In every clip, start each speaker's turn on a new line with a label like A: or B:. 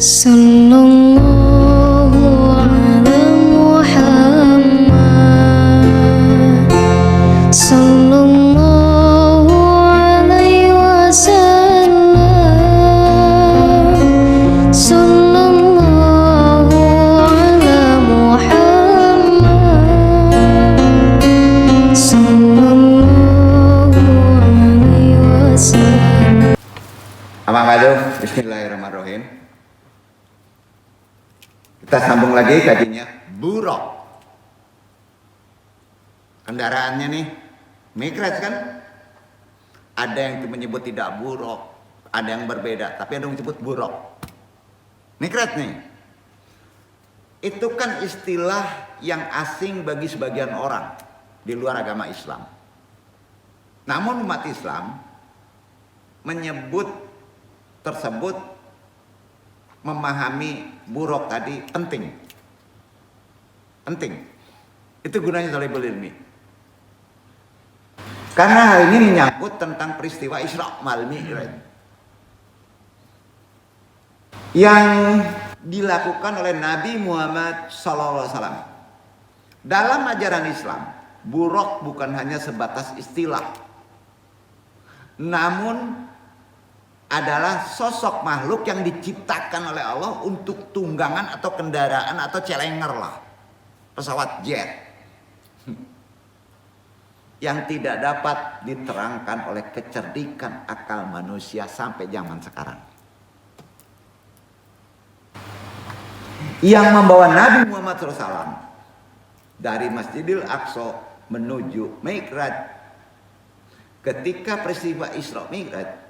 A: Sallallahu ala Muhammad, sallallahu alaihi wasallam, sallallahu ala Muhammad, sallallahu alaihi wasallam.
B: Bismillahirrahmanirrahim. Kita sambung lagi tadinya buruk. Kendaraannya nih, Mi'raj kan? Ada yang menyebut tidak buruk, ada yang berbeda, tapi ada yang menyebut buruk. Mi'raj nih. Itu kan istilah yang asing bagi sebagian orang di luar agama Islam. Namun umat Islam menyebut tersebut, memahami buruk tadi penting. Itu gunanya thalibul ilmi. Karena hal ini menyangkut tentang peristiwa Isra wal Mi'raj yang dilakukan oleh Nabi Muhammad SAW. Dalam ajaran Islam, buruk bukan hanya sebatas istilah, namun adalah sosok makhluk yang diciptakan oleh Allah untuk tunggangan atau kendaraan atau celenger lah, pesawat jet yang tidak dapat diterangkan oleh kecerdikan akal manusia sampai zaman sekarang. Yang membawa Nabi Muhammad SAW dari Masjidil Aqsa menuju Mi'raj, ketika peristiwa Isra Mi'raj,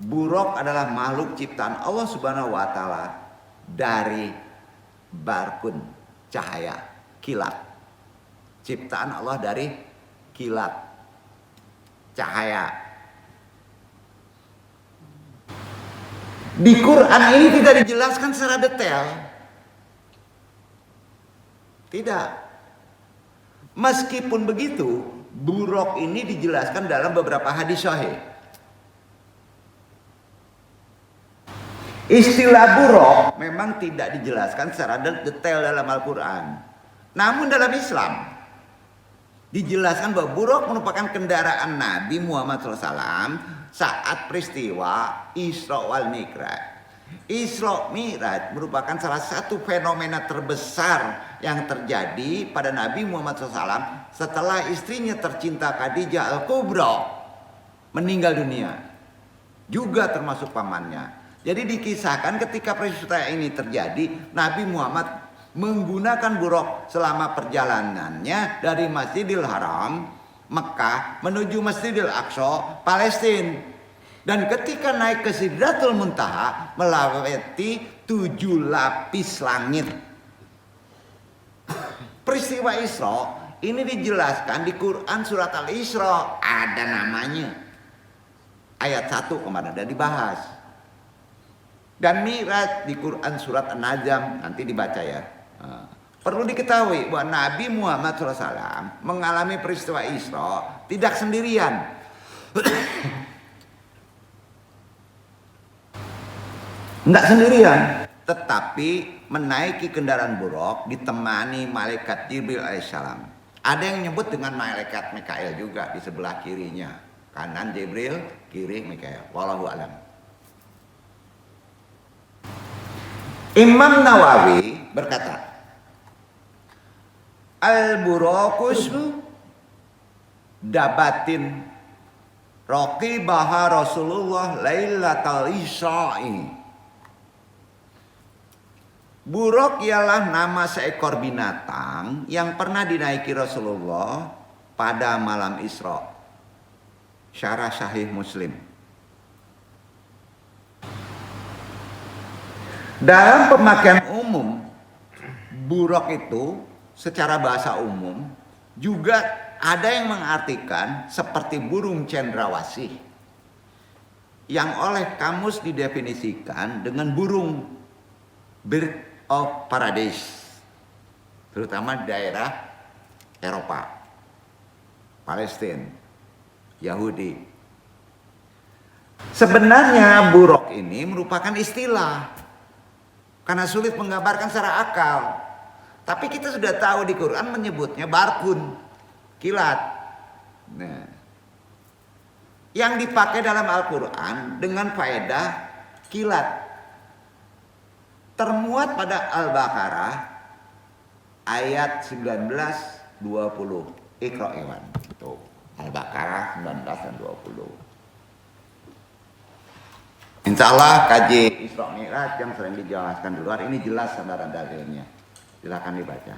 B: buruk adalah makhluk ciptaan Allah Subhanahu wa taala dari barkun, cahaya, kilat. Ciptaan Allah dari kilat, cahaya. Di Quran ini tidak dijelaskan secara detail. Tidak. Meskipun begitu, buruk ini dijelaskan dalam beberapa hadis sahih. Istilah buruk memang tidak dijelaskan secara detail dalam Al-Quran. Namun dalam Islam dijelaskan bahwa buruk merupakan kendaraan Nabi Muhammad SAW saat peristiwa Isra wal Mi'raj. Isra Mi'raj merupakan salah satu fenomena terbesar yang terjadi pada Nabi Muhammad SAW setelah istrinya tercinta Khadijah Al-Kubra meninggal dunia. Juga termasuk pamannya. Jadi dikisahkan ketika peristiwa ini terjadi, Nabi Muhammad menggunakan buruk selama perjalanannya dari Masjidil Haram, Mekah, menuju Masjidil Aqsa, Palestina. Dan ketika naik ke Sidratul Muntaha, melewati 7 lapis langit. Peristiwa Isra ini dijelaskan di Quran surat Al-Isra, ada namanya. Ayat 1 kemarin ada dibahas. Dan Mi'raj di Quran surat An-Najm, nanti dibaca ya. Perlu diketahui bahwa Nabi Muhammad SAW mengalami peristiwa Isra tidak sendirian. Enggak sendirian, tetapi menaiki kendaraan buruk ditemani malaikat Jibril alaihissalam. Ada yang menyebut dengan malaikat Mikail juga di sebelah kirinya. Kanan Jibril, kiri Mikail. Wallahu a'lam. Imam Nawawi berkata, Al-Burakus dabatin raqibaha Rasulullah lailatal Isra'i. Buruk ialah nama seekor binatang yang pernah dinaiki Rasulullah pada malam Isra. Syarah Sahih Muslim. Dalam pemakaian umum, buruk itu secara bahasa umum juga ada yang mengartikan seperti burung cendrawasih yang oleh kamus didefinisikan dengan burung bird of paradise, terutama daerah Eropa, Palestina, Yahudi. Sebenarnya buruk ini merupakan istilah karena sulit menggambarkan secara akal. Tapi kita sudah tahu di Quran menyebutnya barkun, kilat. Nah, yang dipakai dalam Al-Quran dengan faedah kilat termuat pada Al-Baqarah ayat 19-20. Iqra Iwan. Tuh, Al-Baqarah 19 dan 20. Insya Allah kaji Isra Mi'raj yang sering dijelaskan di luar ini jelas saudara dalilnya. Silakan dibaca.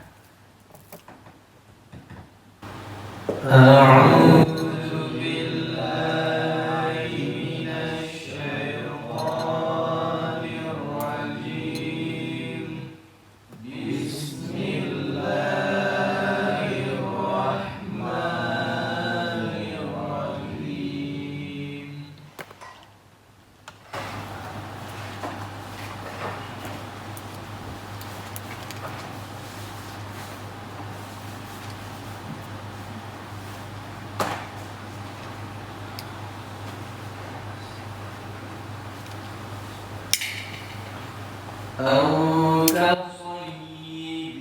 C: أو كصيب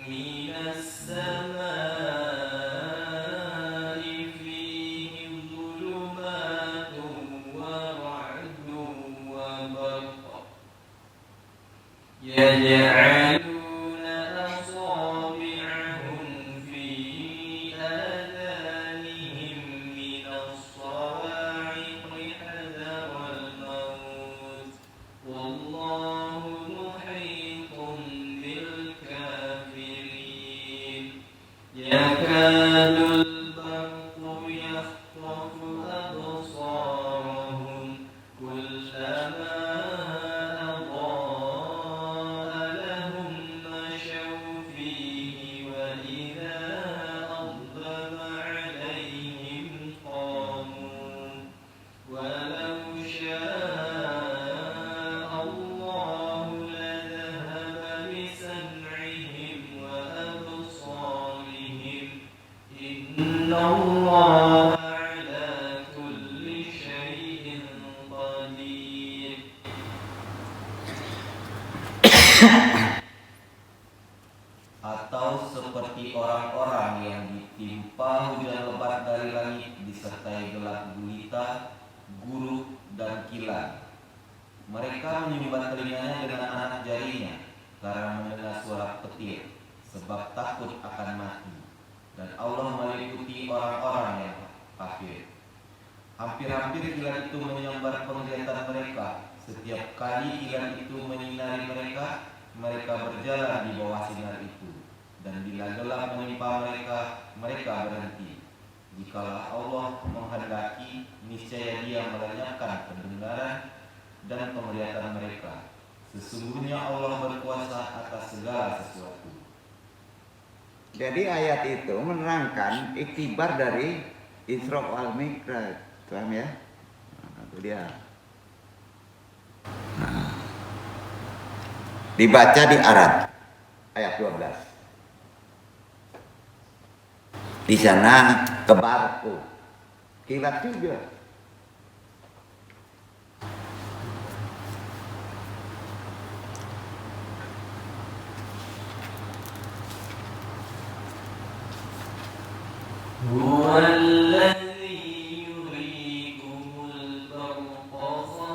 C: من السماء فيه ظلمات ورعد وبرق يجعلون أصابعهم في آذانهم من الصواعق حذر الموت والله محيط بالكافرين يكاد البرق يخطف أبصارهم كلما أضاء لهم مشوا فيه وإذا أظلم عليهم قاموا ولو شاء الله لذهب بسمعهم وأبصارهم إن الله على كل شيء قدير.
D: Atau seperti orang-orang yang ditimpa hujan lebat dari langit disertai gelap gulita, guruk dan kilat. Mereka menyumbat telinganya dengan anak jarinya karena mendengar suara petir, sebab takut akan mati. Dan Allah meliputi orang-orang yang kafir. Hampir-hampir kilat itu menyambar penglihatan mereka. Setiap kali kilat itu menyinari mereka, mereka berjalan di bawah sinar itu. Dan bila gelap menimpa mereka, mereka berhenti. Jikalau Allah menghendaki, niscaya Dia melenyapkan pendengaran dan penglihatan mereka. Sesungguhnya Allah berkuasa atas segala sesuatu.
B: Jadi ayat itu menerangkan iktibar dari Isra wal Mi'raj. Paham ya? Nah, itu dia. Nah, dibaca di Arad ayat 12. Di sana kebarku, kilat juga.
C: هو الذي يريكم البرق خوفا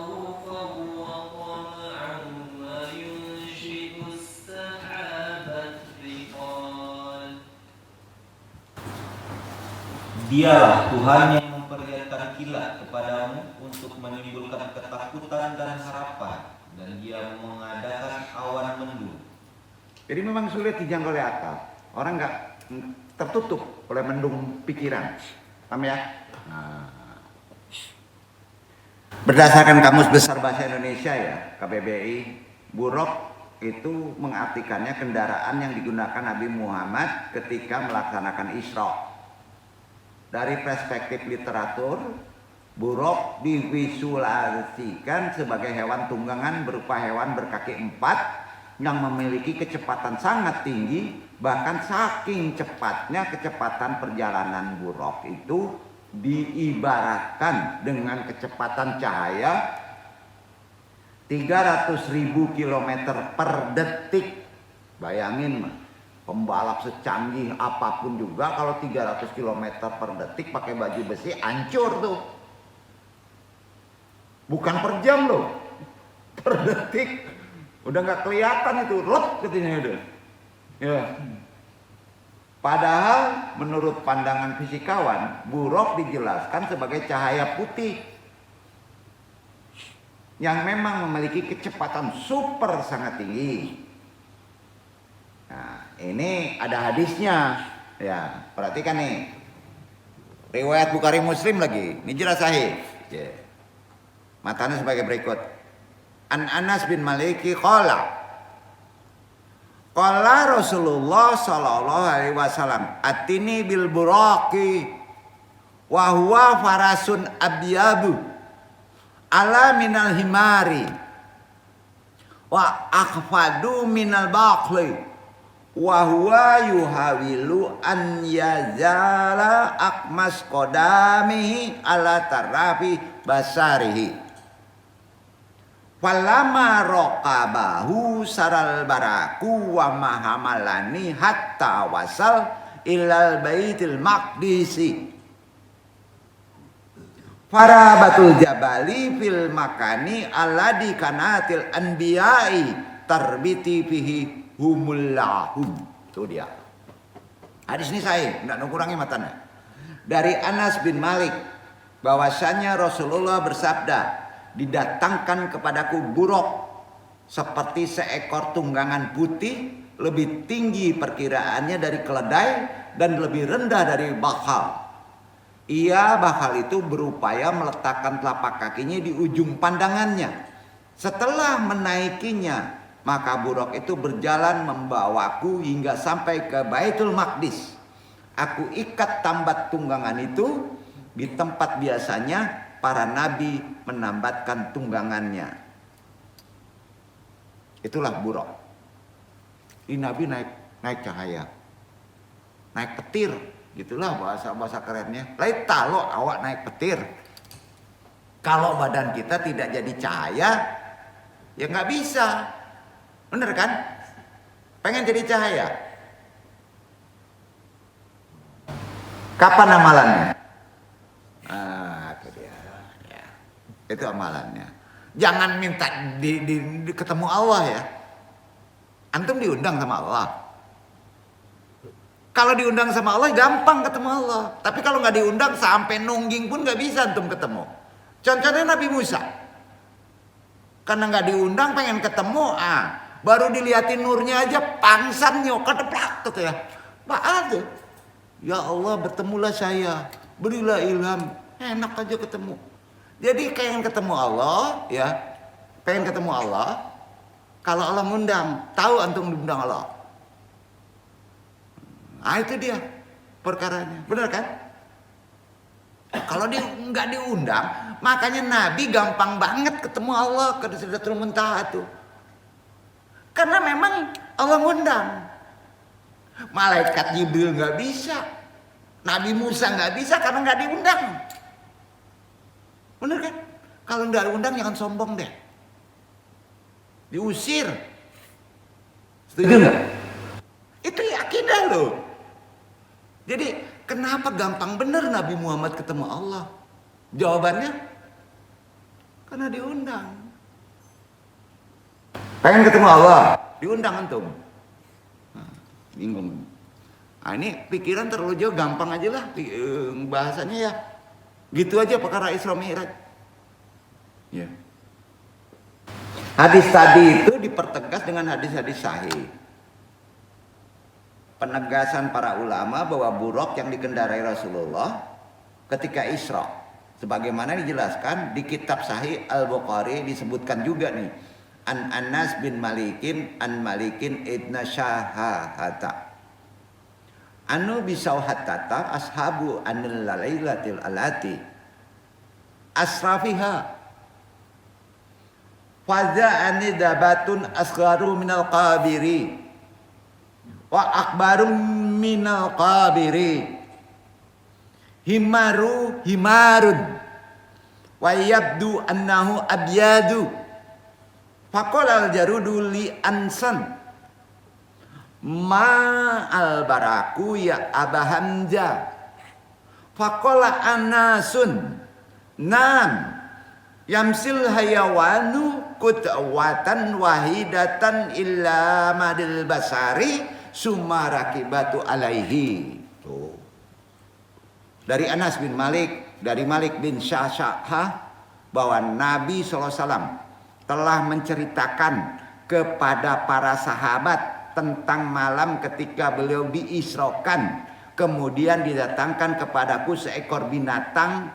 C: وطمعا وينشئ السحاب الثقال.
D: Dialah Tuhan yang memperlihatkan kilat kepadamu untuk menimbulkan ketakutan dan harapan, dan Dia mengadakan awan mendung.
B: Jadi memang sulit dijangkau oleh akal. Orang nggak tertutup oleh mendung pikiran. Paham ya? Nah. Berdasarkan Kamus Besar Bahasa Indonesia ya, KBBI, buruk itu mengartikannya kendaraan yang digunakan Nabi Muhammad ketika melaksanakan Isra. Dari perspektif literatur, buruk divisualisasikan sebagai hewan tunggangan berupa hewan berkaki 4 yang memiliki kecepatan sangat tinggi. Bahkan saking cepatnya kecepatan perjalanan buruk itu diibaratkan dengan kecepatan cahaya 300.000 kilometer per detik. Bayangin mah, pembalap secanggih apapun juga kalau 300 kilometer per detik pakai baju besi hancur tuh. Bukan per jam loh, per detik. Udah nggak kelihatan itu, lep katanya udah. Ya. Padahal menurut pandangan fisikawan, buruk dijelaskan sebagai cahaya putih yang memang memiliki kecepatan super sangat tinggi. Nah, ini ada hadisnya. Ya, perhatikan nih. Riwayat Bukhari Muslim lagi. Ini jelas sahih. Ya. Matanya sebagai berikut. An Anas bin Maliki qala Rasulullah sallallahu alaihi wasallam atini bil buraqi wa huwa farasun abyabu ala minal himari wa akhfadu minal baqli wa huwa yuhawilu an yazala akmas qadamihi ala tarafi basarihi. Falama rokabahu saral baraku wa mahamalani hatta wasal ilal baitil maqdisi. Farabatul jabali fil makani alladhi kanatil anbiya'i tarbiti fihi humullahum. Itu dia. Hadis ini saya enggak ngurangi matanya. Dari Anas bin Malik bahwasanya Rasulullah bersabda, didatangkan kepadaku buruk seperti seekor tunggangan putih, lebih tinggi perkiraannya dari keledai dan lebih rendah dari bakal. Bakal itu berupaya meletakkan telapak kakinya di ujung pandangannya. Setelah menaikinya, maka buruk itu berjalan membawaku hingga sampai ke Baitul Maqdis. Aku ikat tambat tunggangan itu di tempat biasanya para nabi menambatkan tunggangannya. Itulah buruk. Ini nabi naik cahaya, naik petir, gitulah bahasa kerennya. Lain talo awak naik petir. Kalau badan kita tidak jadi cahaya, ya nggak bisa, bener kan? Pengen jadi cahaya. Kapan amalannya? Itu amalannya. Jangan minta di ketemu Allah ya. Antum diundang sama Allah. Kalau diundang sama Allah gampang ketemu Allah. Tapi kalau nggak diundang sampai nungging pun nggak bisa antum ketemu. Contohnya Nabi Musa. Karena nggak diundang pengen ketemu, baru dilihatin nurnya aja pangsan kedeplak gitu ya. Pak ada. Ya Allah bertemulah saya, berilah ilham, enak aja ketemu. Jadi pengen ketemu Allah, ya, pengen ketemu Allah. Kalau Allah ngundang, tahu antum diundang Allah. Nah itu dia perkaranya, benar kan? Kalau nggak diundang, makanya Nabi gampang banget ketemu Allah ke Sidratul Muntaha tuh. Karena memang Allah ngundang. Malaikat Jibril nggak bisa, Nabi Musa nggak bisa karena nggak diundang. Bener kan? Kalau nggak diundang jangan sombong deh. Diusir. Setuju nggak? Itu akidah loh. Jadi kenapa gampang bener Nabi Muhammad ketemu Allah? Jawabannya karena diundang. Pengen ketemu Allah, diundang antum. Bingung. Nah ini pikiran terlalu jauh, gampang aja lah bahasanya ya. Gitu aja perkara Isra Mi'raj. Ya. Hadis tadi itu dipertegas dengan hadis-hadis sahih. Penegasan para ulama bahwa buruk yang dikendarai Rasulullah ketika Isra, sebagaimana dijelaskan di kitab Sahih Al-Bukhari disebutkan juga nih. An Anas bin Malikin an Malikin ibn Syahahata. Anu bisauhatata ashabu anil lailatil alati asrafiha faza anidabatun asgharu minal qabiri wa akbaru minal qabiri himarun wa yabdu annahu abyadu Faqala al-jarudu li Ansan ma al-baraku ya Aba Hamzah. Faqala Anasun nam yamsil hayawanu kutwatan wahidatan illa madil basari summa rakibatu alaihi. Tuh. Dari Anas bin Malik, dari Malik bin Syahsyah bahwa Nabi SAW telah menceritakan kepada para sahabat tentang malam ketika beliau diisrokan. Kemudian didatangkan kepadaku seekor binatang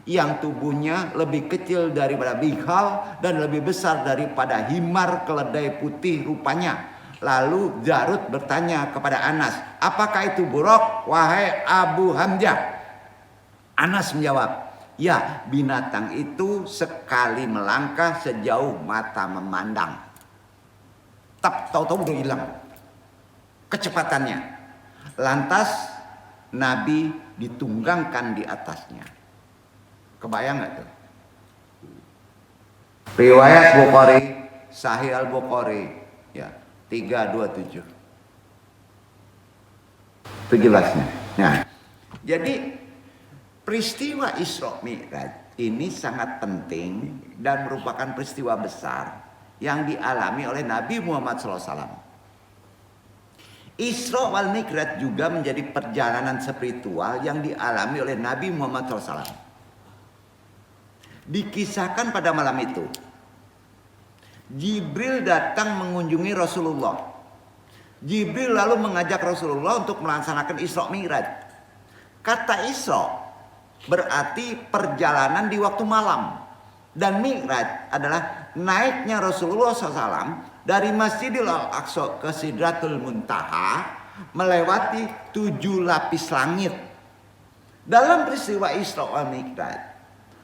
B: yang tubuhnya lebih kecil daripada bihal dan lebih besar daripada himar keledai putih rupanya. Lalu Jarud bertanya kepada Anas, apakah itu buruk wahai Abu Hamzah? Anas menjawab, ya, binatang itu sekali melangkah sejauh mata memandang. Tahu-tahu udah hilang kecepatannya. Lantas Nabi ditunggangkan di atasnya. Kebayang nggak tuh? Riwayat Bukhari, Sahih Al-Bukhari, ya 327. Itu jelasnya. Nah, jadi peristiwa Isra Mi'raj ini sangat penting dan merupakan peristiwa besar yang dialami oleh Nabi Muhammad SAW. Isra wal Mi'raj juga menjadi perjalanan spiritual yang dialami oleh Nabi Muhammad SAW. Dikisahkan pada malam itu, Jibril datang mengunjungi Rasulullah. Jibril lalu mengajak Rasulullah untuk melaksanakan Isra Mi'raj. Kata Isra berarti perjalanan di waktu malam. Dan Mi'raj adalah naiknya Rasulullah SAW dari Masjidil Al-Aqsa ke Sidratul Muntaha melewati 7 lapis langit. Dalam peristiwa Isra wal Mi'raj,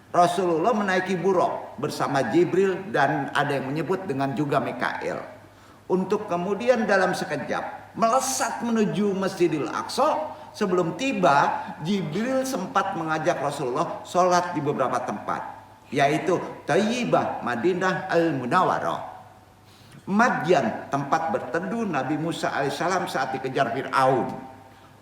B: Rasulullah menaiki buraq bersama Jibril dan ada yang menyebut dengan juga Mikail. Untuk kemudian dalam sekejap melesat menuju Masjidil Aqsa. Sebelum tiba, Jibril sempat mengajak Rasulullah sholat di beberapa tempat, yaitu Thayyibah, Madinah Al-Munawwarah, Madyan, tempat berteduh Nabi Musa alaihissalam saat dikejar Fir'aun,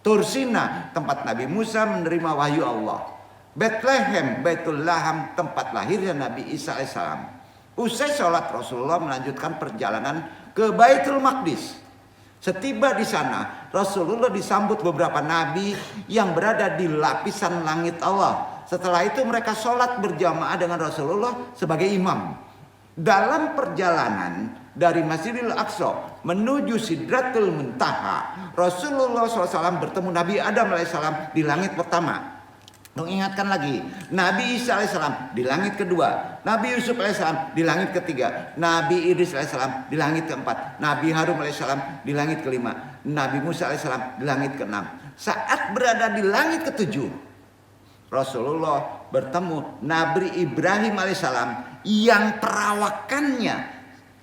B: Tursina, tempat Nabi Musa menerima wahyu Allah, Bethlehem, Baitul Laham, tempat lahirnya Nabi Isa alaihissalam. Usai sholat, Rasulullah melanjutkan perjalanan ke Baitul Maqdis. Setiba di sana, Rasulullah disambut beberapa nabi yang berada di lapisan langit Allah. Setelah itu mereka sholat berjamaah dengan Rasulullah sebagai imam. Dalam perjalanan dari Masjidil Aqsa menuju Sidratul Muntaha, Rasulullah SAW bertemu Nabi Adam AS di langit pertama. Mengingatkan lagi, Nabi Isa AS di langit kedua, Nabi Yusuf AS di langit ketiga, Nabi Idris AS di langit keempat, Nabi Harun AS di langit kelima, Nabi Musa AS di langit keenam. Saat berada di langit ketujuh, Rasulullah bertemu Nabi Ibrahim AS yang perawakannya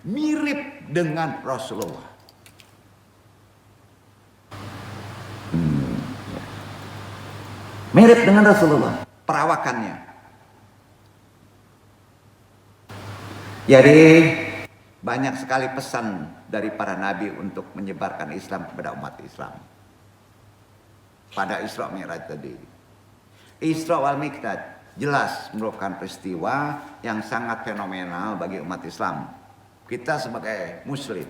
B: mirip dengan Rasulullah. Mirip dengan Rasulullah perawakannya. Jadi banyak sekali pesan dari para nabi untuk menyebarkan Islam kepada umat Islam. Pada Isra Mi'raj tadi. Isra wal Mi'raj jelas merupakan peristiwa yang sangat fenomenal bagi umat Islam. Kita sebagai muslim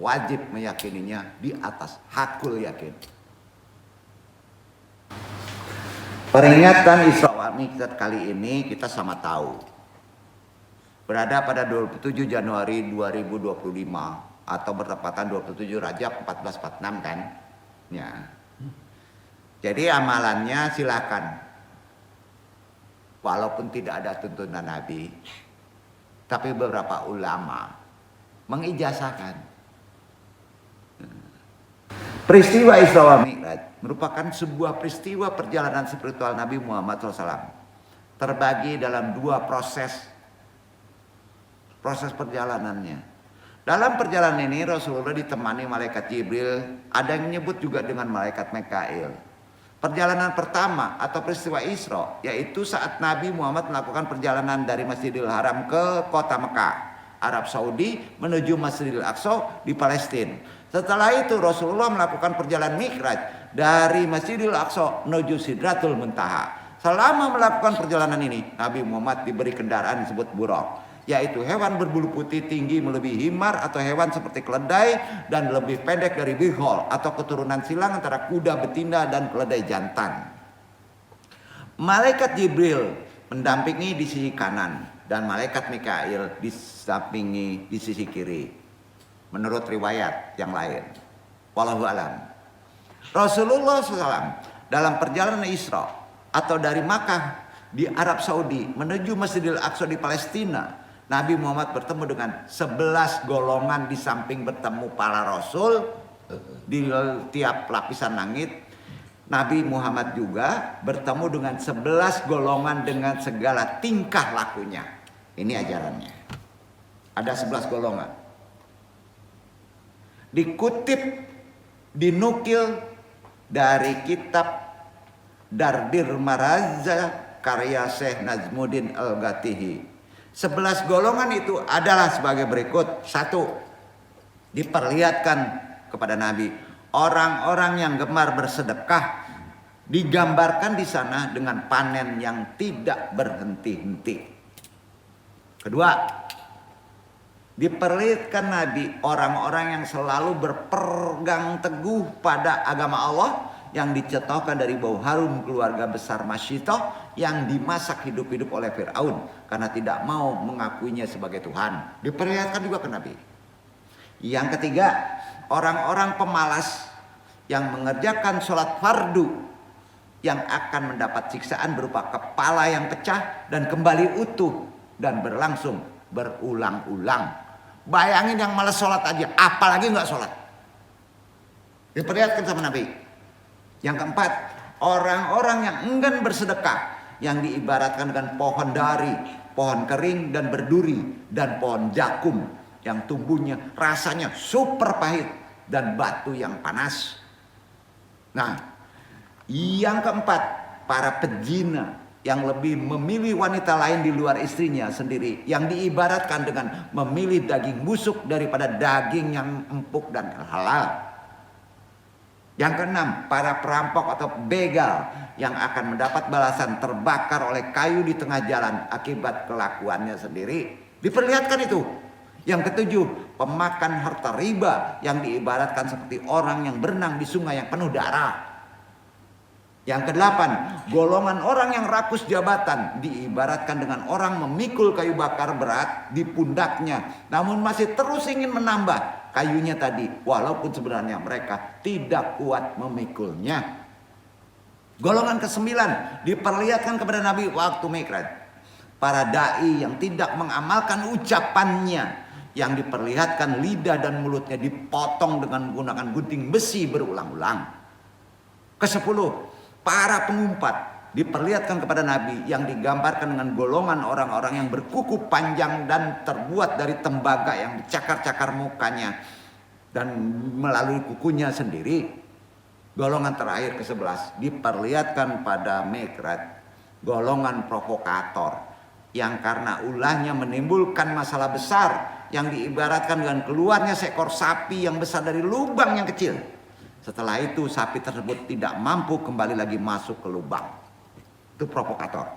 B: wajib meyakininya di atas hakul yakin. Peringatan Isra wal Mi'raj kali ini kita sama tahu berada pada 27 Januari 2025 atau bertepatan 27 Rajab 1446 kan? Ya. Jadi amalannya silakan. Walaupun tidak ada tuntunan Nabi, tapi beberapa ulama mengijazahkan. Peristiwa Isra wal Mi'raj merupakan sebuah peristiwa perjalanan spiritual Nabi Muhammad SAW. Terbagi dalam dua proses perjalanannya. Dalam perjalanan ini Rasulullah ditemani malaikat Jibril, ada yang menyebut juga dengan malaikat Mikail. Perjalanan pertama atau peristiwa Isra yaitu saat Nabi Muhammad melakukan perjalanan dari Masjidil Haram ke kota Mekah. Arab Saudi menuju Masjidil Aqsa di Palestina. Setelah itu Rasulullah melakukan perjalanan Mi'raj dari Masjidil Aqsa menuju Sidratul Muntaha. Selama melakukan perjalanan ini, Nabi Muhammad diberi kendaraan disebut buraq, yaitu hewan berbulu putih tinggi melebihi himar atau hewan seperti keledai dan lebih pendek dari bihol atau keturunan silang antara kuda betina dan keledai jantan. Malaikat Jibril mendampingi di sisi kanan dan malaikat Mikail disampingi di sisi kiri. Menurut riwayat yang lain. Wallahu alam. Rasulullah SAW dalam perjalanan Isra atau dari Makkah di Arab Saudi menuju Masjidil Aqsa di Palestina, Nabi Muhammad bertemu dengan 11 golongan di samping bertemu para Rasul di tiap lapisan langit. Nabi Muhammad juga bertemu dengan 11 golongan dengan segala tingkah lakunya. Ini ajarannya. Ada 11 golongan. Dikutip, dinukil dari kitab Dardir Maraza karya Syekh Najmuddin Al-Ghatihi. 11 golongan itu adalah sebagai berikut. 1. Diperlihatkan kepada Nabi orang-orang yang gemar bersedekah, digambarkan di sana dengan panen yang tidak berhenti-henti. Kedua, diperlihatkan Nabi orang-orang yang selalu berpegang teguh pada agama Allah yang dicetuskan dari bau harum keluarga besar Masyitah yang dimasak hidup-hidup oleh Fir'aun karena tidak mau mengakuinya sebagai Tuhan. Diperlihatkan juga ke Nabi. Yang ketiga, orang-orang pemalas yang mengerjakan sholat fardu yang akan mendapat siksaan berupa kepala yang pecah dan kembali utuh dan berlangsung berulang-ulang. Bayangin yang malas sholat aja, apalagi nggak sholat. Diperlihatkan sama Nabi. Yang keempat, orang-orang yang enggan bersedekah yang diibaratkan dengan pohon dari, pohon kering dan berduri, dan pohon jakum yang tumbuhnya rasanya super pahit dan batu yang panas. Nah, yang keempat, para pezina yang lebih memilih wanita lain di luar istrinya sendiri, yang diibaratkan dengan memilih daging busuk daripada daging yang empuk dan halal. Yang keenam, para perampok atau begal yang akan mendapat balasan terbakar oleh kayu di tengah jalan akibat kelakuannya sendiri. Diperlihatkan itu. Yang ketujuh, pemakan harta riba yang diibaratkan seperti orang yang berenang di sungai yang penuh darah. Yang kedelapan, golongan orang yang rakus jabatan diibaratkan dengan orang memikul kayu bakar berat di pundaknya, namun masih terus ingin menambah kayunya tadi, walaupun sebenarnya mereka tidak kuat memikulnya. Golongan kesembilan diperlihatkan kepada Nabi waktu Mi'raj. Para dai yang tidak mengamalkan ucapannya, yang diperlihatkan lidah dan mulutnya dipotong dengan menggunakan gunting besi berulang-ulang. Kesepuluh, para pengumpat diperlihatkan kepada Nabi yang digambarkan dengan golongan orang-orang yang berkuku panjang dan terbuat dari tembaga yang dicakar-cakar mukanya dan melalui kukunya sendiri. Golongan terakhir ke-11 diperlihatkan pada Mi'raj, golongan provokator yang karena ulahnya menimbulkan masalah besar yang diibaratkan dengan keluarnya seekor sapi yang besar dari lubang yang kecil. Setelah itu sapi tersebut tidak mampu kembali lagi masuk ke lubang. Itu provokator.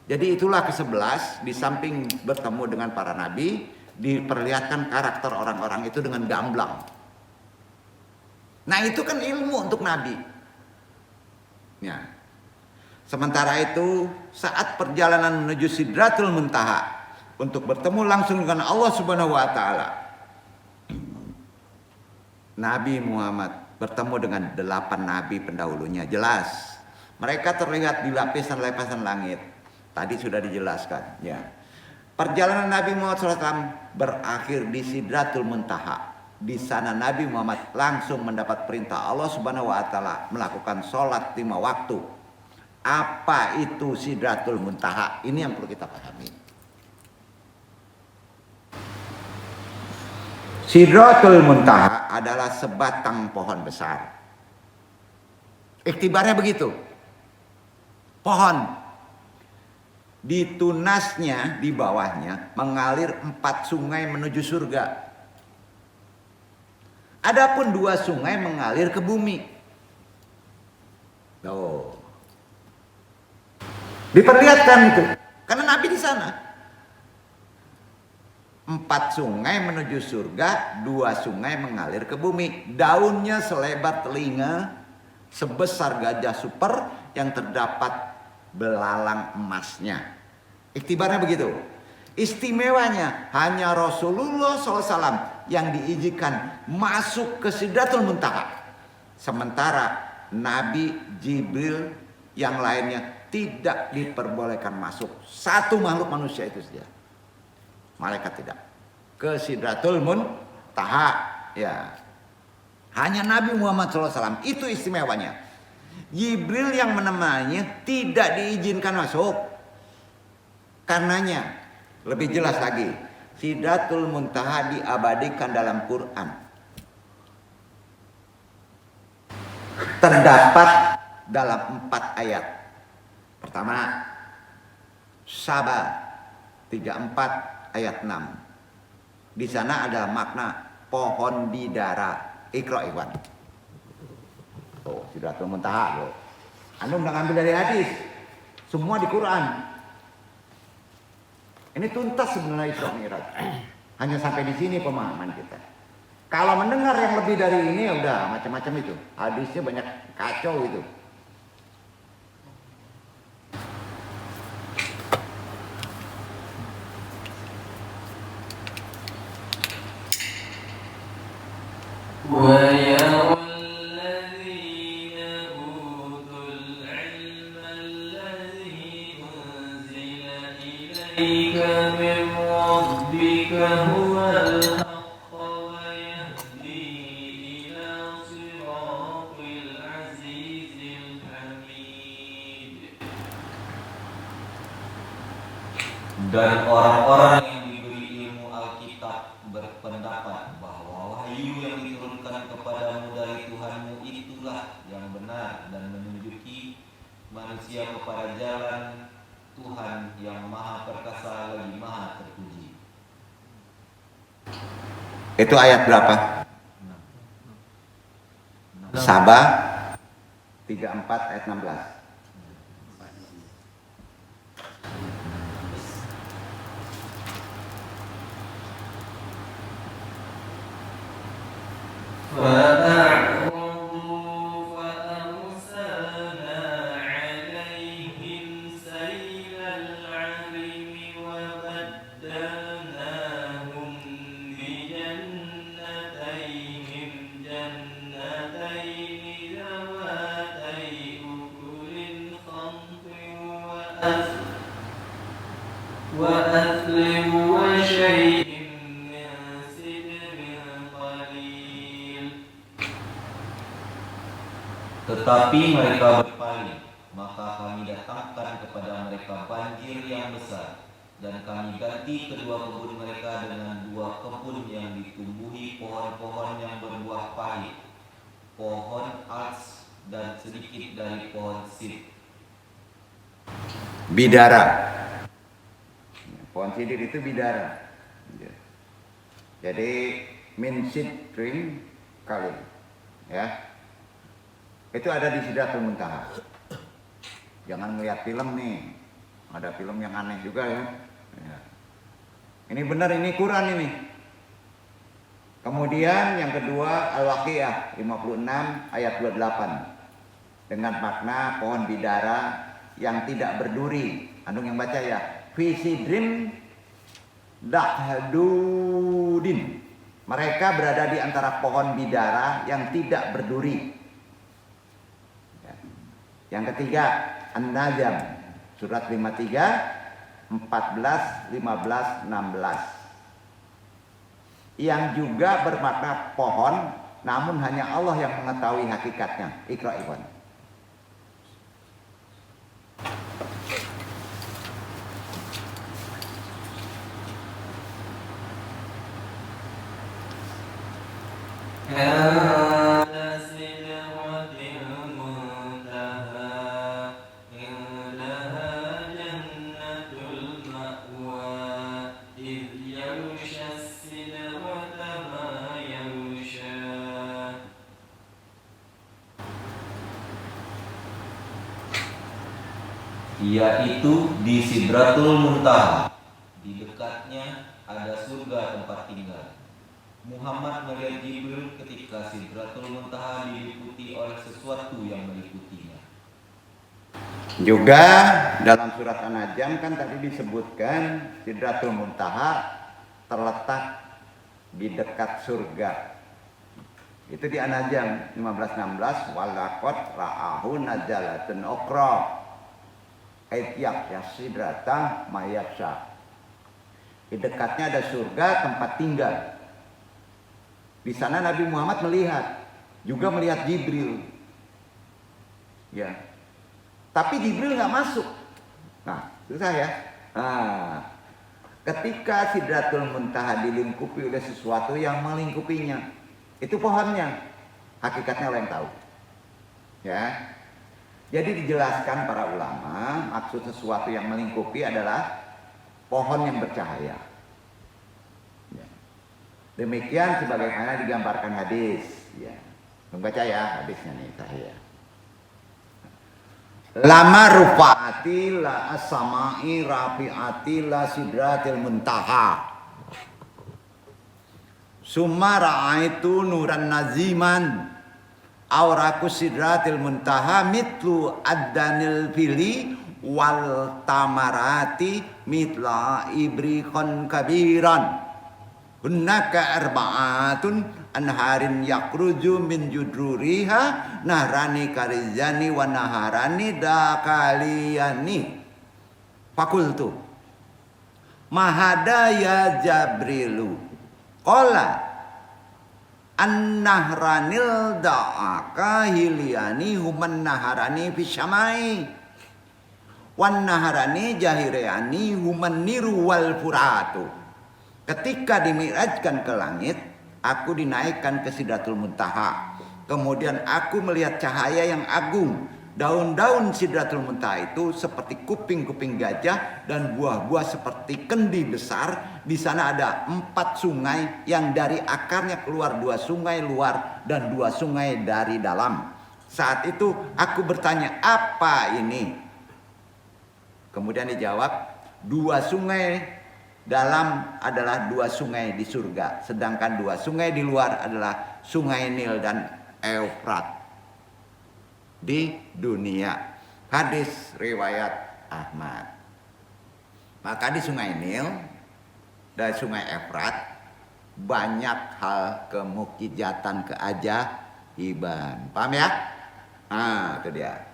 B: Jadi itulah ke-11, di samping bertemu dengan para nabi, diperlihatkan karakter orang-orang itu dengan gamblang. Nah itu kan ilmu untuk nabi. Ya. Sementara itu saat perjalanan menuju Sidratul Muntaha untuk bertemu langsung dengan Allah Subhanahu wa taala, Nabi Muhammad bertemu dengan 8 nabi pendahulunya. Jelas mereka terlihat di lapisan-lapisan langit. Tadi sudah dijelaskan ya. Perjalanan Nabi Muhammad SAW berakhir di Sidratul Muntaha. Di sana Nabi Muhammad langsung mendapat perintah Allah Subhanahu wa taala melakukan sholat 5 waktu. Apa itu Sidratul Muntaha? Ini yang perlu kita pahami. Sidratul Muntaha adalah sebatang pohon besar. Iktibarnya begitu. Pohon Di tunasnya, di bawahnya mengalir 4 sungai menuju surga. Adapun 2 sungai mengalir ke bumi. Tuh. Diperlihatkan itu, karena Nabi di sana. 4 sungai menuju surga, 2 sungai mengalir ke bumi. Daunnya selebar telinga, sebesar gajah super yang terdapat belalang emasnya. Iktibarnya begitu. Istimewanya hanya Rasulullah SAW yang diizinkan masuk ke Sidratul Muntaha. Sementara Nabi, Jibril, yang lainnya tidak diperbolehkan masuk. Satu makhluk manusia itu saja. Malaikat tidak. Ke Sidratul Muntaha. Ya. Hanya Nabi Muhammad SAW. Itu istimewanya. Jibril yang menemaninya tidak diizinkan masuk. Karenanya, lebih jelas lagi, Sidratul Muntaha diabadikan dalam Quran. Terdapat dalam 4 ayat. Pertama, Saba 34 ayat 6. Di sana ada makna pohon bidara. Iqra ikhwan. Tuh, Sidratul Muntaha loh. Anda udah ngambil dari hadis. Semua di Quran. Ini tuntas sebenarnya Isra Mi'raj. Hanya sampai di sini pemahaman kita. Kalau mendengar yang lebih dari ini ya udah macam-macam itu. Hadisnya banyak kacau itu.
C: ويرى الذين أوتوا العلم الذي أنزل إليك من ربك هو الحق ويهدي إلى صراط العزيز الحميد.
D: Dan orang-orang yang diberi ilmu Alkitab berpendapat bahwa wahyu yang diturunkan kepadamu dari Tuhanmu itulah yang benar dan menunjuki manusia kepada jalan Tuhan yang maha perkasa lagi maha terpuji.
B: Itu ayat berapa? Saba 34 ayat 16.
C: فأعرضوا فأرسلنا عليهم سيل العرم وبدلناهم بجنتيهم جنتين ذواتي أكل خمط وأثل وشيء من سدر قليل.
D: Tetapi mereka berpaling, maka kami datangkan kepada mereka banjir yang besar, dan kami ganti kedua kebun mereka dengan 2 kebun yang ditumbuhi pohon-pohon yang berbuah pahit, pohon aks dan sedikit dari pohon sip.
B: Bidara. Pohon sidir itu bidara. Jadi min sidrin kali. Ya. Itu ada di Sidratul Muntaha. Jangan melihat film nih. Ada film yang aneh juga ya. Ya. Ini benar, ini Quran ini. Kemudian yang kedua Al-Waqiah 56 ayat 28. Dengan makna pohon bidara yang tidak berduri. Anung yang baca ya. Fi sidrin dahdudin. Mereka berada di antara pohon bidara yang tidak berduri. Yang ketiga An-Najm surat 53 14, 15, 16. Yang juga bermakna pohon, namun hanya Allah yang mengetahui hakikatnya. Iqra ikhwan.
D: yaitu di Sidratul Muntaha. Di dekatnya ada surga tempat tinggal. Muhammad melihat Jibril ketika Sidratul Muntaha diliputi oleh sesuatu yang meliputinya.
B: Juga dalam surat An-Najm kan tadi disebutkan Sidratul Muntaha terletak di dekat surga. Itu di An-Najm 15:16, walaqad ra'ahu najalatun ukhra ayyak yasidrata mayasya. Di dekatnya ada surga tempat tinggal. Di sana Nabi Muhammad juga melihat Jibril. Ya. Tapi Jibril nggak masuk. Nah, susah ya. Nah, ketika Sidratul Muntaha dilingkupi oleh sesuatu yang melingkupinya, itu pohonnya. Hakikatnya Allah yang tahu. Ya. Jadi dijelaskan para ulama, maksud sesuatu yang melingkupi adalah pohon yang bercahaya. Ya. Demikian sebagaimana digambarkan hadis. Ya. Membaca ya hadisnya nih saya. Lama rufaati la as-samai rafiati la sidratil muntaha. Summa ra'aitu nuran naziman auraku sidratil muntaha mitlu addanil fili wal tamarati mitla ibriqan kabiran. Hunnaka arba'atun anharin yakruju min judruriha nahrani karizani wa naharani dakaliyani. Fakultu mahada ya Jabrilu qala an-nahranil da'aka hiliyani human naharani fisyamai wan naharani jahiriyani human niru wal furatu. Ketika dimi'rajkan ke langit, aku dinaikkan ke Sidratul Muntaha. Kemudian aku melihat cahaya yang agung. Daun-daun Sidratul Muntaha itu seperti kuping-kuping gajah dan buah-buah seperti kendi besar. Di sana ada 4 sungai yang dari akarnya keluar 2 sungai luar dan 2 sungai dari dalam. Saat itu aku bertanya, apa ini? Kemudian dijawab, 2 sungai dalam adalah 2 sungai di surga, sedangkan 2 sungai di luar adalah sungai Nil dan Eufrat di dunia. Hadis riwayat Ahmad. Maka di sungai Nil dan sungai Eufrat banyak hal kemukjizatan, keajaiban. Paham ya? Nah, itu dia.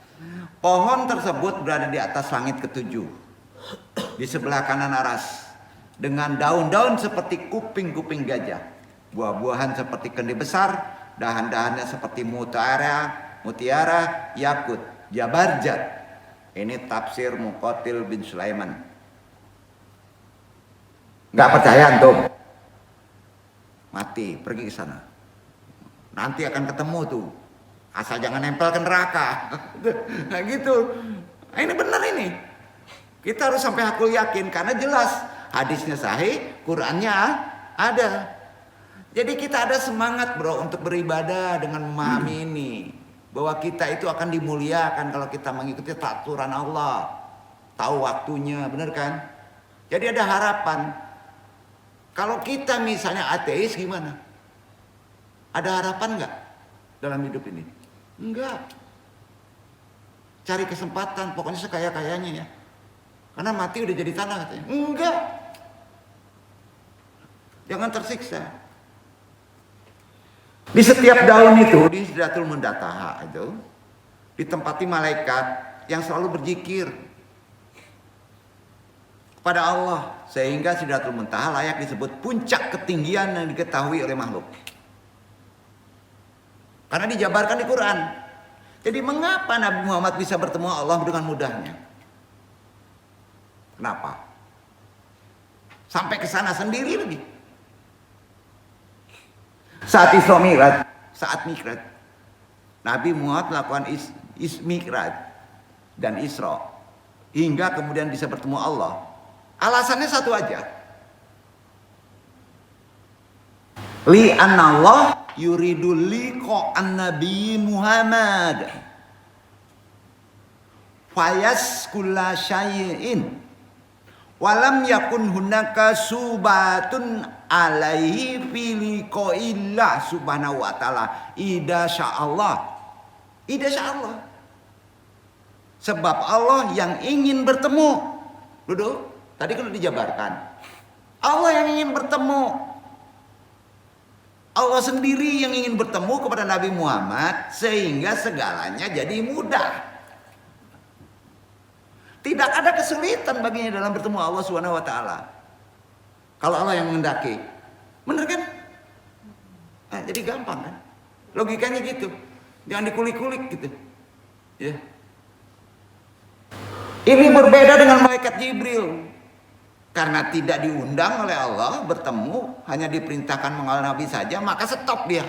B: Pohon tersebut berada di atas langit ke-7 di sebelah kanan aras, dengan daun-daun seperti kuping-kuping gajah, buah-buahan seperti kendi besar, dahan-dahannya seperti mutiara, yakut, jabarjat. Ini tafsir Muqatil bin Sulaiman. Gak percaya antum? Mati, pergi ke sana. Nanti akan ketemu tuh. Asal jangan nempel ke neraka. Nah gitu. Nah, ini benar ini. Kita harus sampai hakul yakin karena jelas. Hadisnya sahih, Qurannya ada. Jadi kita ada semangat bro untuk beribadah dengan memahami ini. Bahwa kita itu akan dimuliakan kalau kita mengikuti aturan Allah. Tahu waktunya, benar kan? Jadi ada harapan. Kalau kita misalnya ateis gimana? Ada harapan nggak dalam hidup ini? Enggak. Cari kesempatan, pokoknya sekaya-kayanya ya. Karena mati udah jadi tanah katanya. Enggak. Jangan tersiksa. Di setiap daun itu, di Sidratul Muntaha itu, ditempati malaikat yang selalu berzikir kepada Allah. Sehingga Sidratul Muntaha layak disebut puncak ketinggian yang diketahui oleh makhluk. Karena dijabarkan di Quran. Jadi mengapa Nabi Muhammad bisa bertemu Allah dengan mudahnya? Kenapa? Sampai ke sana sendiri lagi. Saat Isra Mi'raj, saat Mi'raj, Nabi Muhammad melakukan Mi'raj dan Isra hingga kemudian bisa bertemu Allah. Alasannya satu aja. Li anallah yuridu liqa'an Nabi Muhammad fayas kulla syai'in walam yakun hunaka subatun alaihi fi liqa'illah subhanahu wa ta'ala ida sya'allah. Sebab Allah yang ingin bertemu. Duduk. Tadi kan dijabarkan. Allah yang ingin bertemu. Allah sendiri yang ingin bertemu kepada Nabi Muhammad sehingga segalanya jadi mudah. Tidak ada kesulitan baginya dalam bertemu Allah Subhanahu wa taala. Kalau Allah yang menghendaki. Benar kan? Nah, jadi gampang kan? Logikanya gitu. Jangan dikulik-kulik gitu. Ya. Ini berbeda dengan malaikat Jibril. Karena tidak diundang oleh Allah bertemu, hanya diperintahkan mengawal Nabi saja, maka stop dia.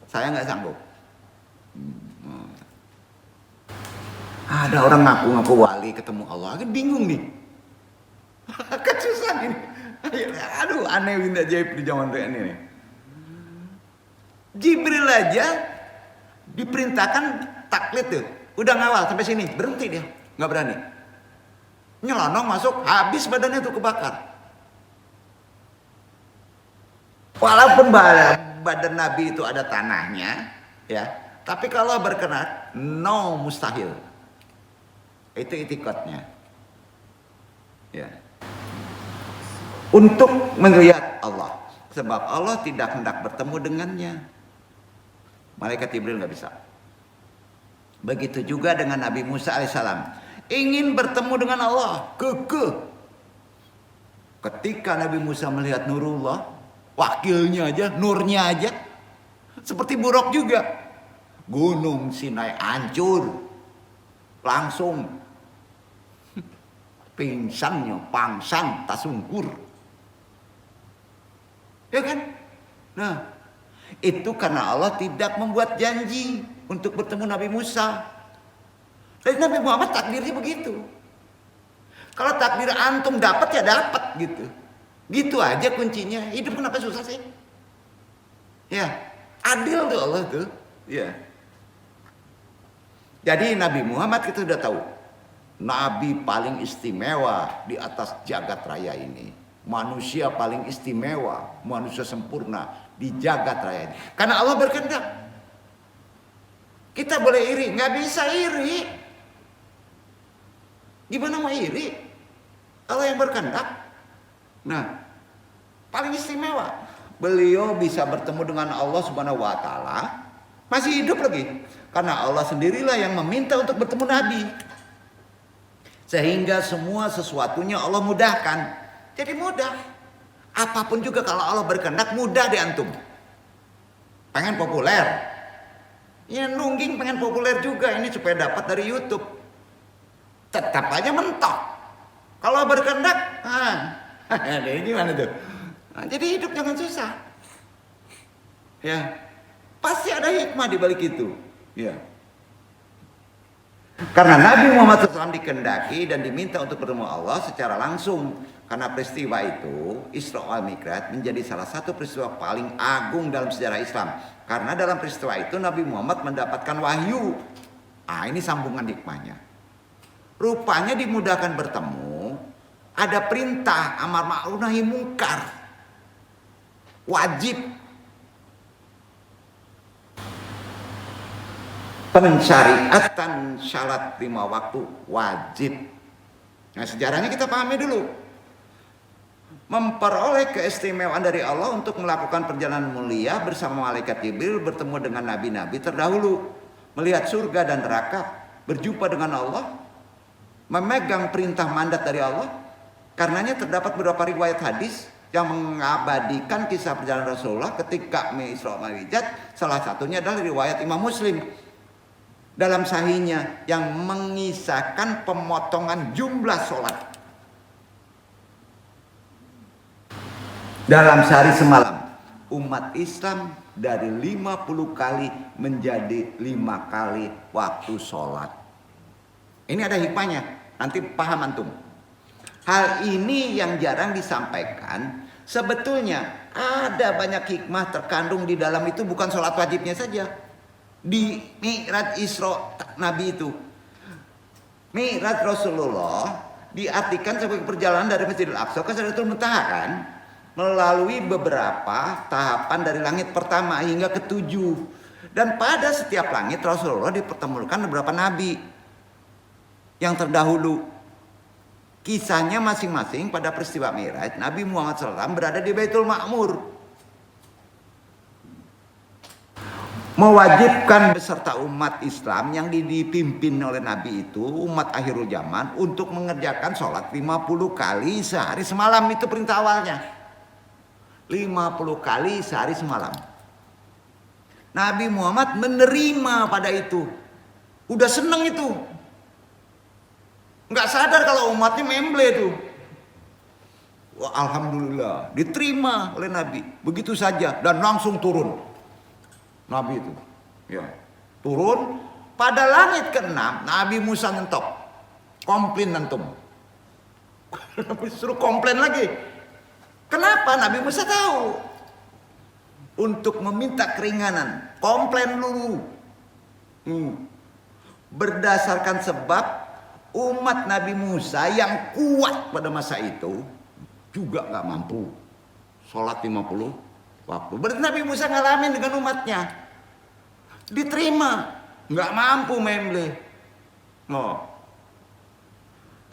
B: Saya nggak sanggup. Ada orang ngaku-ngaku wali ketemu Allah, agak bingung nih. Kan susah ini. Aduh, aneh benda ajaib di zaman ini nih. Jibril aja diperintahkan taklid tuh, udah ngawal sampai sini, berhenti dia, nggak berani. Nyelonong masuk, habis badannya tuh kebakar. Walaupun badan Nabi itu ada tanahnya, ya, tapi kalau berkenan, no mustahil. Itu itikadnya. Ya. Untuk melihat Allah, sebab Allah tidak hendak bertemu dengannya. Malaikat Jibril nggak bisa. Begitu juga dengan Nabi Musa alaihissalam, ingin bertemu dengan Allah, kekeh. Ketika Nabi Musa melihat nurullah, wakilnya aja, nurnya aja, seperti buruk juga. Gunung Sinai hancur, langsung pingsannya pangsan tak sungkur. Ya kan? Nah, itu karena Allah tidak membuat janji untuk bertemu Nabi Musa. Dan Nabi Muhammad takdirnya begitu. Kalau takdir antum dapat ya dapat gitu. Gitu aja kuncinya. Hidup kenapa susah sih? Ya, adil tuh Allah tuh. Ya. Jadi Nabi Muhammad kita sudah tahu. Nabi paling istimewa di atas jagat raya ini. Manusia paling istimewa, manusia sempurna di jagat raya ini. Karena Allah berkehendak. Kita boleh iri, nggak bisa iri. Gimana mau iri? Allah yang berkehendak. Nah, paling istimewa. Beliau bisa bertemu dengan Allah Subhanahu wa taala, masih hidup lagi. Karena Allah sendirilah yang meminta untuk bertemu Nabi. Sehingga semua sesuatunya Allah mudahkan. Jadi mudah. Apapun juga kalau Allah berkehendak mudah di antum. Pengen populer. Ya nungging pengen populer juga ini supaya dapat dari YouTube. Tetap aja mentok. Kalau berkehendak, ini gimana tuh? Nah, jadi hidup jangan susah. Ya. Pasti ada hikmah di balik itu. Ya. Karena Nabi Muhammad SAW dikehendaki dan diminta untuk bertemu Allah secara langsung. Karena peristiwa itu, Isra wal Mi'raj menjadi salah satu peristiwa paling agung dalam sejarah Islam. Karena dalam peristiwa itu Nabi Muhammad mendapatkan wahyu. Ini sambungan hikmahnya. Rupanya dimudahkan bertemu, ada perintah amar ma'ruf nahi mungkar. Wajib. Pensyariatan syarat 5 waktu wajib. Nah, sejarahnya kita pahami dulu. Memperoleh keistimewaan dari Allah untuk melakukan perjalanan mulia bersama malaikat Jibril, bertemu dengan nabi-nabi terdahulu, melihat surga dan neraka, berjumpa dengan Allah, memegang perintah mandat dari Allah. Karenanya terdapat beberapa riwayat hadis yang mengabadikan kisah perjalanan Rasulullah ketika Isra wal Mi'raj. Salah satunya adalah riwayat Imam Muslim dalam sahihnya yang mengisahkan pemotongan jumlah sholat dalam sehari semalam. Umat Islam dari 50 kali menjadi 5 kali waktu sholat. Ini ada hikmahnya, nanti paham antum. Hal ini yang jarang disampaikan. Sebetulnya ada banyak hikmah terkandung di dalam itu, bukan sholat wajibnya saja. Di Mi'raj Isra Nabi itu. Mi'raj Rasulullah diartikan sebagai perjalanan dari Masjidil Aqsa ke Sidratul Muntaha kan, melalui beberapa tahapan dari langit pertama hingga ketujuh. Dan pada setiap langit Rasulullah dipertemukan beberapa nabi yang terdahulu. Kisahnya masing-masing pada peristiwa Mi'raj, Nabi Muhammad SAW berada di Baitul Ma'mur. Mewajibkan beserta umat Islam yang dipimpin oleh Nabi itu, umat akhirul zaman, untuk mengerjakan sholat 50 kali sehari semalam. Itu perintah awalnya. 50 kali sehari semalam. Nabi Muhammad menerima pada itu. Udah seneng itu. Nggak sadar kalau umatnya memble tuh. Wah, alhamdulillah diterima oleh Nabi. Begitu saja dan langsung turun. Nabi itu, ya, turun pada langit ke-6. Nabi Musa nyentok, komplain antum. Nabi suruh komplain lagi. Kenapa? Nabi Musa tahu untuk meminta keringanan, komplain dulu. Berdasarkan sebab umat Nabi Musa yang kuat pada masa itu juga nggak mampu sholat 50 waktu. Berarti Nabi Musa ngalamin dengan umatnya, diterima, nggak mampu memble.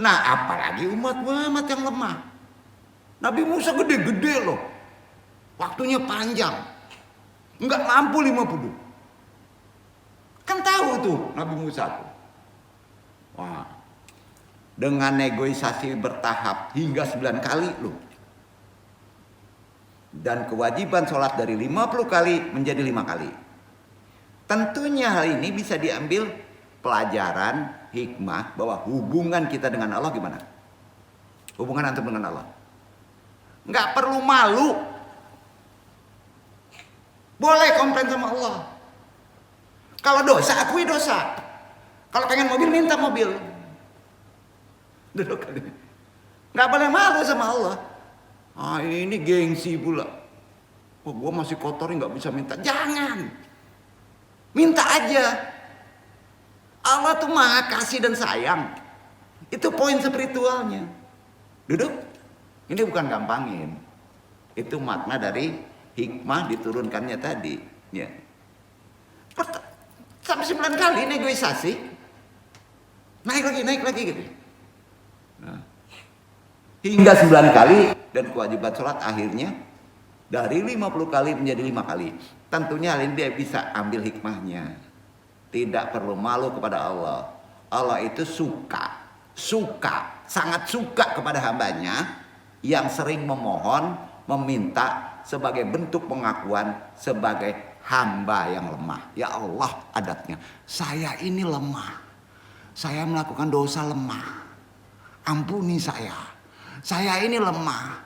B: Nah, apalagi umat Muhammad yang lemah. Nabi Musa gede-gede loh, waktunya panjang, nggak mampu 50. Kan tahu tuh Nabi Musa tuh. Wah, dengan negosiasi bertahap hingga 9 kali loh. Dan kewajiban sholat dari 50 kali menjadi 5 kali. Tentunya hal ini bisa diambil pelajaran hikmah bahwa hubungan kita dengan Allah gimana? Hubungan antum dengan Allah. Nggak perlu malu. Boleh komplain sama Allah. Kalau dosa, akui dosa. Kalau pengen mobil, minta mobil. Nggak boleh malu sama Allah. Ah, ini gengsi pula. Oh, gue masih kotor, nggak bisa minta. Jangan. Minta aja. Allah tuh maha kasih dan sayang. Itu poin spiritualnya. Duduk. Ini bukan gampangin. Itu makna dari hikmah diturunkannya tadi. Ya. Sampai 9 kali negosiasi. Naik lagi gitu. Nah. Hingga 9 kali dan kewajiban sholat akhirnya dari 50 kali menjadi 5 kali. Tentunya hal ini dia bisa ambil hikmahnya. Tidak perlu malu kepada Allah. Allah itu sangat suka kepada hambanya yang sering memohon, meminta sebagai bentuk pengakuan sebagai hamba yang lemah. Ya Allah, adatnya, saya ini lemah. Saya melakukan dosa lemah. Ampuni saya. Saya ini lemah.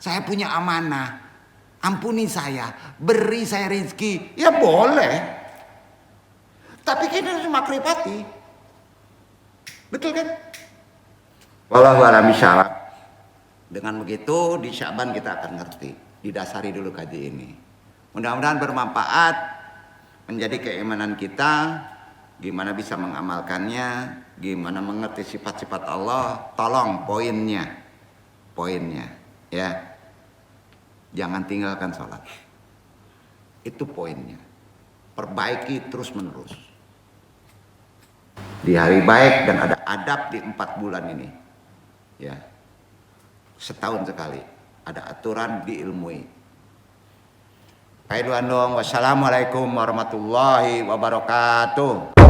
B: Saya punya amanah. Ampuni saya. Beri saya rezeki. Ya boleh. Tapi kita harus makrifati. Betul kan? Wallahu a'lam bishawab. Dengan begitu di Sya'ban kita akan ngerti. Didasari dulu kaji ini. Mudah-mudahan bermanfaat. Menjadi keimanan kita. Gimana bisa mengamalkannya. Gimana mengerti sifat-sifat Allah. Tolong poinnya. Ya. Jangan tinggalkan sholat. Itu poinnya. Perbaiki terus menerus. Di hari baik dan ada adab di 4 bulan ini. Ya. Setahun sekali. Ada aturan diilmui. Wassalamualaikum warahmatullahi wabarakatuh.